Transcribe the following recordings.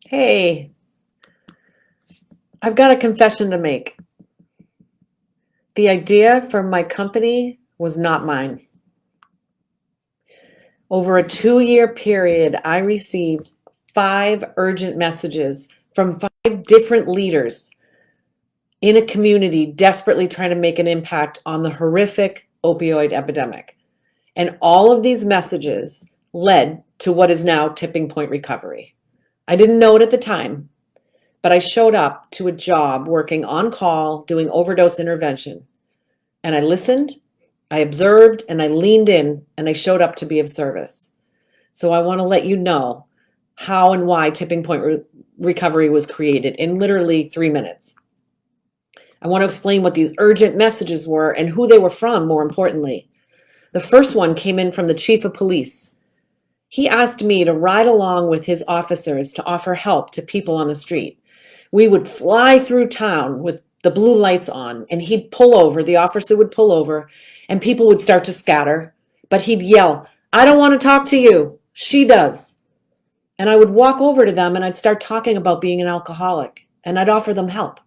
Hey, I've got a confession to make. The idea for my company was not mine. Over a 2-year period, I received 5 urgent messages from 5 different leaders in a community desperately trying to make an impact on the horrific opioid epidemic. And all of these messages led to what is now tipping point recovery. I didn't know it at the time, but I showed up to a job working on call doing overdose intervention. And I listened, I observed, and I leaned in, and I showed up to be of service. So I want to let you know how and why tipping point recovery was created in literally 3 minutes. I want to explain what these urgent messages were and who they were from, more importantly. The first one came in from the chief of police. He asked me to ride along with his officers to offer help to people on the street. We would fly through town with the blue lights on, and he'd pull over, the officer would pull over, and people would start to scatter. But he'd yell, "I don't want to talk to you. She does." And I would walk over to them and I'd start talking about being an alcoholic, and I'd offer them help.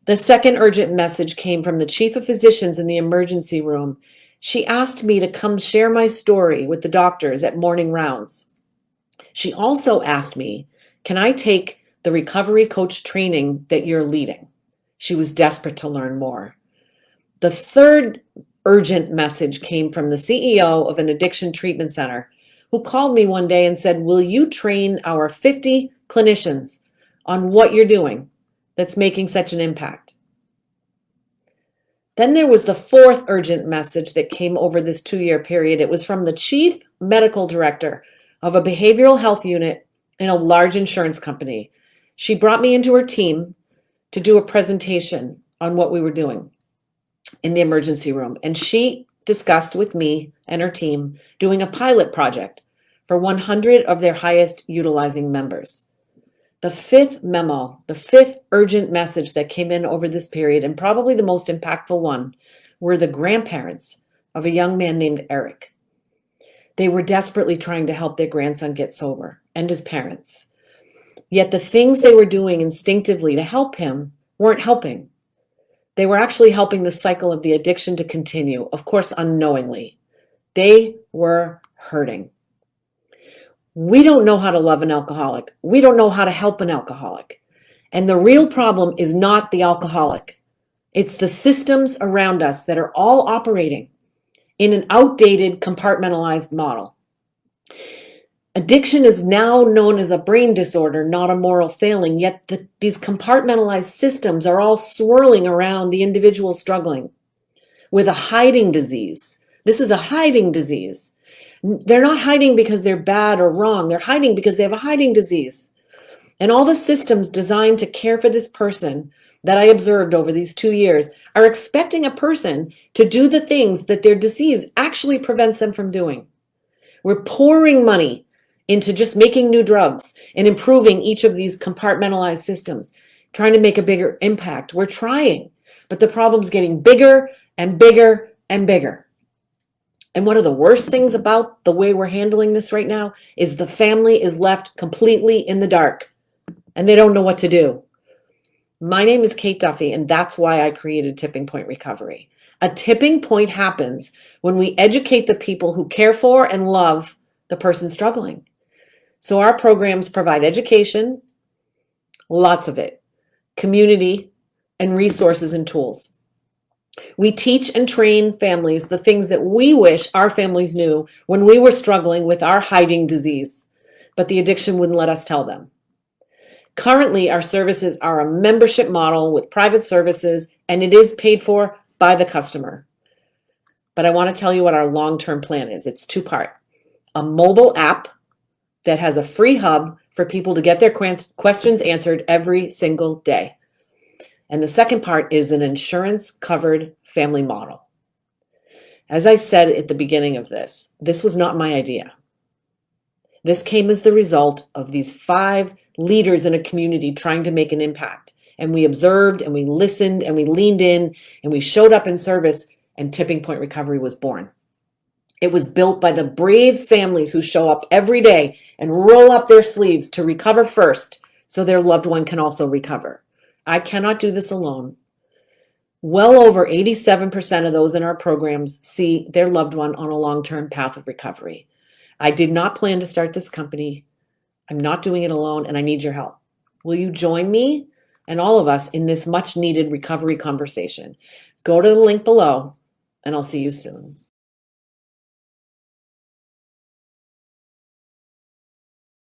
The second urgent message came from the chief of physicians in the emergency room. She asked me to come share my story with the doctors at morning rounds. She also asked me, "Can I take the recovery coach training that you're leading?" She was desperate to learn more. The third urgent message came from the CEO of an addiction treatment center, who called me one day and said, "Will you train our 50 clinicians on what you're doing that's making such an impact?" Then there was the fourth urgent message that came over this 2-year period. It was from the chief medical director of a behavioral health unit in a large insurance company. She brought me into her team to do a presentation on what we were doing in the emergency room. And she discussed with me and her team doing a pilot project for 100 of their highest utilizing members. The fifth memo, the fifth urgent message that came in over this period, and probably the most impactful one, were the grandparents of a young man named Eric. They were desperately trying to help their grandson get sober, and his parents. Yet the things they were doing instinctively to help him weren't helping. They were actually helping the cycle of the addiction to continue, of course, unknowingly. They were hurting. We don't know how to love an alcoholic. We don't know how to help an alcoholic. And the real problem is not the alcoholic. It's the systems around us that are all operating in an outdated, compartmentalized model. Addiction is now known as a brain disorder, not a moral failing, yet these compartmentalized systems are all swirling around the individual struggling with a hiding disease. This is a hiding disease. They're not hiding because they're bad or wrong. They're hiding because they have a hiding disease. And all the systems designed to care for this person that I observed over these 2 years are expecting a person to do the things that their disease actually prevents them from doing. We're pouring money into just making new drugs and improving each of these compartmentalized systems, trying to make a bigger impact. We're trying, but the problem's getting bigger and bigger and bigger. And one of the worst things about the way we're handling this right now is the family is left completely in the dark and they don't know what to do. My name is Kate Duffy, and that's why I created Tipping Point Recovery. A tipping point happens when we educate the people who care for and love the person struggling. So our programs provide education, lots of it, community, and resources and tools. We teach and train families the things that we wish our families knew when we were struggling with our hiding disease, but the addiction wouldn't let us tell them. Currently, our services are a membership model with private services, and it is paid for by the customer. But I want to tell you what our long-term plan is. It's 2-part. A mobile app that has a free hub for people to get their questions answered every single day. And the second part is an insurance-covered family model. As I said at the beginning of this was not my idea. This came as the result of these 5 leaders in a community trying to make an impact. And we observed and we listened and we leaned in and we showed up in service, and Tipping Point Recovery was born. It was built by the brave families who show up every day and roll up their sleeves to recover first so their loved one can also recover. I cannot do this alone. Well over 87% of those in our programs see their loved one on a long-term path of recovery. I did not plan to start this company. I'm not doing it alone, and I need your help. Will you join me and all of us in this much-needed recovery conversation? Go to the link below, and I'll see you soon.